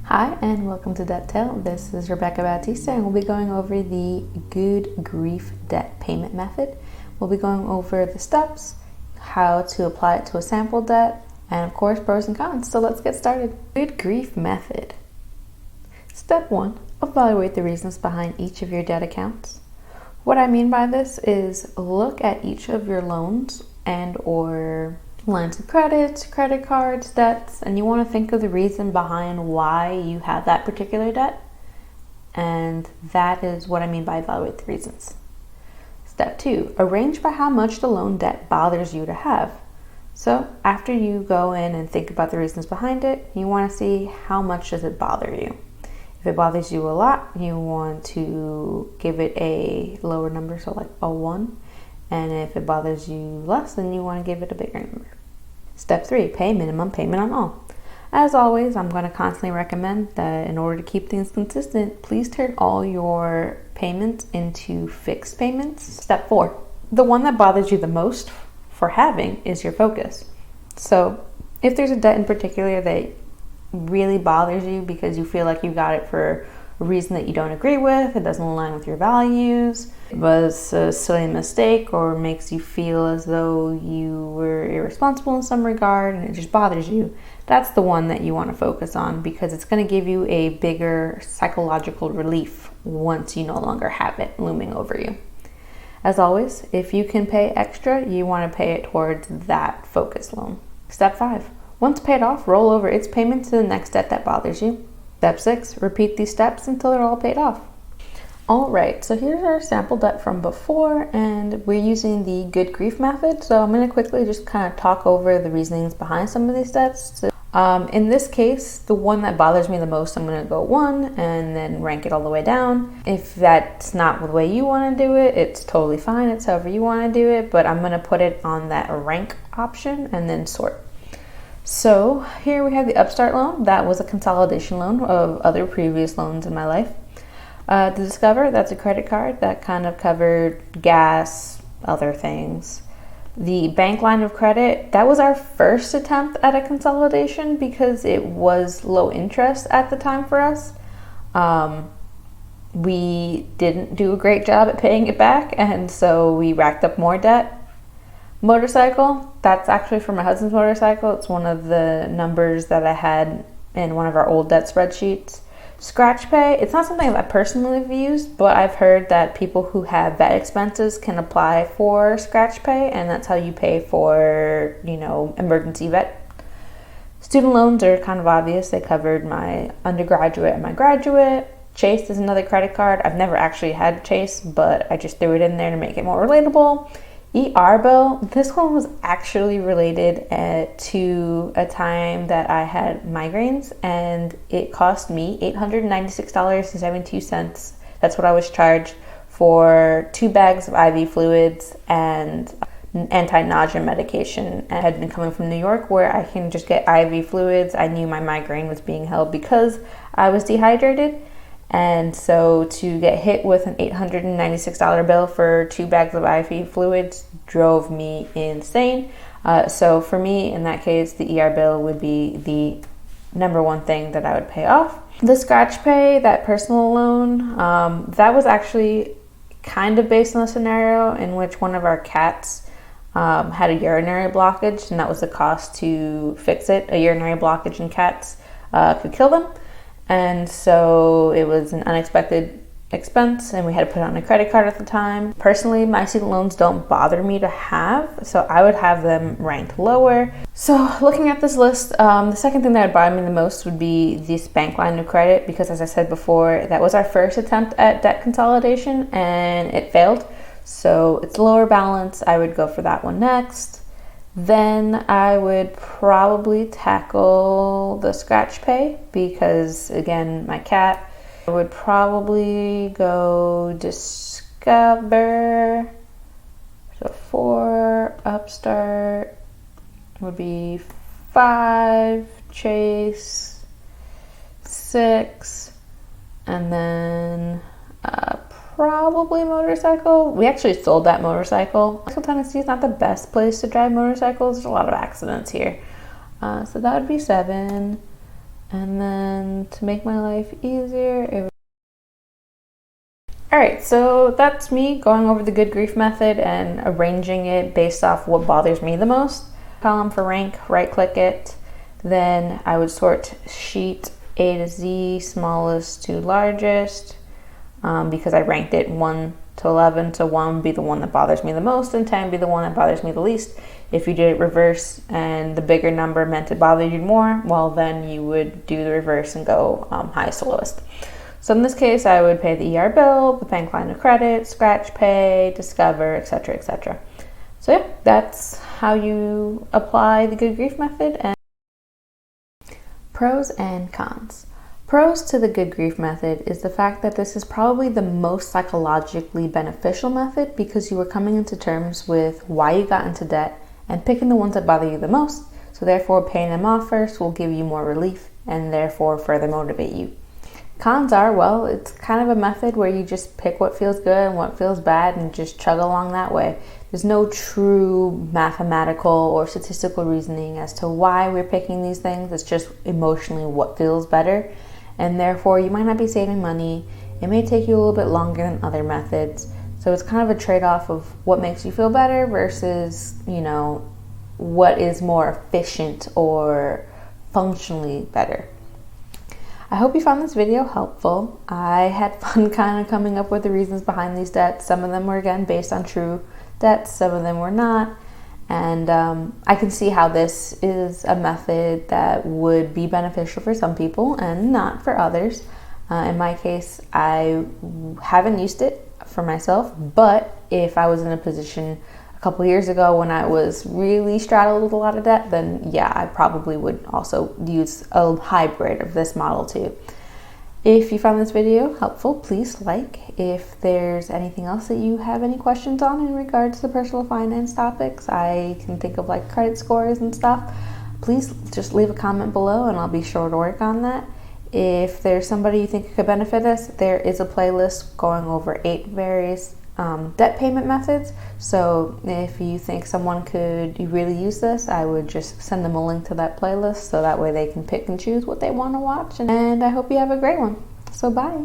Hi and welcome to Debt Tale. This is Rebecca Bautista and we'll be going over the good grief debt payment method. We'll be going over the steps, how to apply it to a sample debt, and of course pros and cons. So let's get started. Good grief method. Step 1. Evaluate the reasons behind each of your debt accounts. What I mean by this is look at each of your loans and or lines of credit, credit cards, debts, and you want to think of the reason behind why you have that particular debt. And that is what I mean by evaluate the reasons. Step 2, arrange for how much the loan debt bothers you to have. So after you go in and think about the reasons behind it, you want to see how much does it bother you. If it bothers you a lot, you want to give it a lower number, so like a 1. And if it bothers you less, then you want to give it a bigger number. Step 3, pay minimum payment on all. As always, I'm going to constantly recommend that in order to keep things consistent, please turn all your payments into fixed payments. Step 4, the one that bothers you the most for having is your focus. So if there's a debt in particular that really bothers you because you feel like you got it for a reason that you don't agree with, it doesn't align with your values, it was a silly mistake, or makes you feel as though you were irresponsible in some regard and it just bothers you, that's the one that you want to focus on because it's going to give you a bigger psychological relief once you no longer have it looming over you. As always, if you can pay extra, you want to pay it towards that focus loan. Step 5, once paid off, roll over its payment to the next debt that bothers you. Step 6, repeat these steps until they're all paid off. All right, so here's our sample debt from before, and we're using the good grief method. So I'm going to quickly just kind of talk over the reasonings behind some of these debts. So, in this case, the one that bothers me the most, I'm going to go 1 and then rank it all the way down. If that's not the way you want to do it, it's totally fine. It's however you want to do it, but I'm going to put it on that rank option and then sort. So here we have the Upstart loan. That was a consolidation loan of other previous loans in my life. The Discover, that's a credit card that kind of covered gas, other things. The bank line of credit, that was our first attempt at a consolidation because it was low interest at the time for us. We didn't do a great job at paying it back, and so we racked up more debt. Motorcycle, that's actually for my husband's motorcycle. It's one of the numbers that I had in one of our old debt spreadsheets. Scratch pay, it's not something that I personally have used, but I've heard that people who have vet expenses can apply for scratch pay, and that's how you pay for, emergency vet. Student loans are kind of obvious. They covered my undergraduate and my graduate. Chase is another credit card. I've never actually had Chase, but I just threw it in there to make it more relatable. bill, this one was actually related to a time that I had migraines, and it cost me $896.72. That's what I was charged for 2 bags of IV fluids and anti-nausea medication. I had been coming from New York where I can just get IV fluids. I knew my migraine was being held because I was dehydrated. And so to get hit with an $896 bill for 2 bags of IV fluids drove me insane. So for me, in that case, the bill would be the number one thing that I would pay off. The scratch pay, that personal loan, that was actually kind of based on a scenario in which one of our cats had a urinary blockage, and that was the cost to fix it. A urinary blockage in cats could kill them. And so it was an unexpected expense, and we had to put it on a credit card at the time. Personally, my student loans don't bother me to have, so I would have them ranked lower. So looking at this list, the second thing that would bother me the most would be this bank line of credit, because as I said before, that was our first attempt at debt consolidation and it failed. So it's lower balance. I would go for that one next. Then I would probably tackle the scratch pay because, again, my cat. I would probably go Discover. So 4, Upstart would be 5, Chase, 6, and then probably motorcycle. We actually sold that motorcycle. Tennessee is not the best place to drive motorcycles. There's a lot of accidents here. So that would be 7. And then to make my life easier, Alright, so that's me going over the good grief method and arranging it based off what bothers me the most. Column for rank, right click it, then I would sort sheet A to Z, smallest to largest, because I ranked it 1 to 11, so 1 would be the one that bothers me the most and 10 would be the one that bothers me the least. If you did it reverse and the bigger number meant it bothered you more, well then you would do the reverse and go highest to lowest. So in this case, I would pay the ER bill, the bank line of credit, scratch pay, discover, etc., etc. So yeah, that's how you apply the good grief method. And pros and cons. Pros to the good grief method is the fact that this is probably the most psychologically beneficial method because you are coming into terms with why you got into debt and picking the ones that bother you the most. So therefore, paying them off first will give you more relief and therefore further motivate you. Cons are, well, it's kind of a method where you just pick what feels good and what feels bad and just chug along that way. There's no true mathematical or statistical reasoning as to why we're picking these things. It's just emotionally what feels better. And therefore, you might not be saving money. It may take you a little bit longer than other methods. So it's kind of a trade-off of what makes you feel better versus, what is more efficient or functionally better. I hope you found this video helpful. I had fun kind of coming up with the reasons behind these debts. Some of them were, again, based on true debts. Some of them were not. And I can see how this is a method that would be beneficial for some people and not for others. In my case, I haven't used it for myself, but if I was in a position a couple years ago when I was really straddled with a lot of debt, then yeah, I probably would also use a hybrid of this model too. If you found this video helpful, please like. If there's anything else that you have any questions on in regards to personal finance topics, I can think of like credit scores and stuff, please just leave a comment below and I'll be sure to work on that. If there's somebody you think could benefit us, there is a playlist going over 8 various debt payment methods. So if you think someone could really use this, I would just send them a link to that playlist so that way they can pick and choose what they want to watch. And I hope you have a great one. So bye.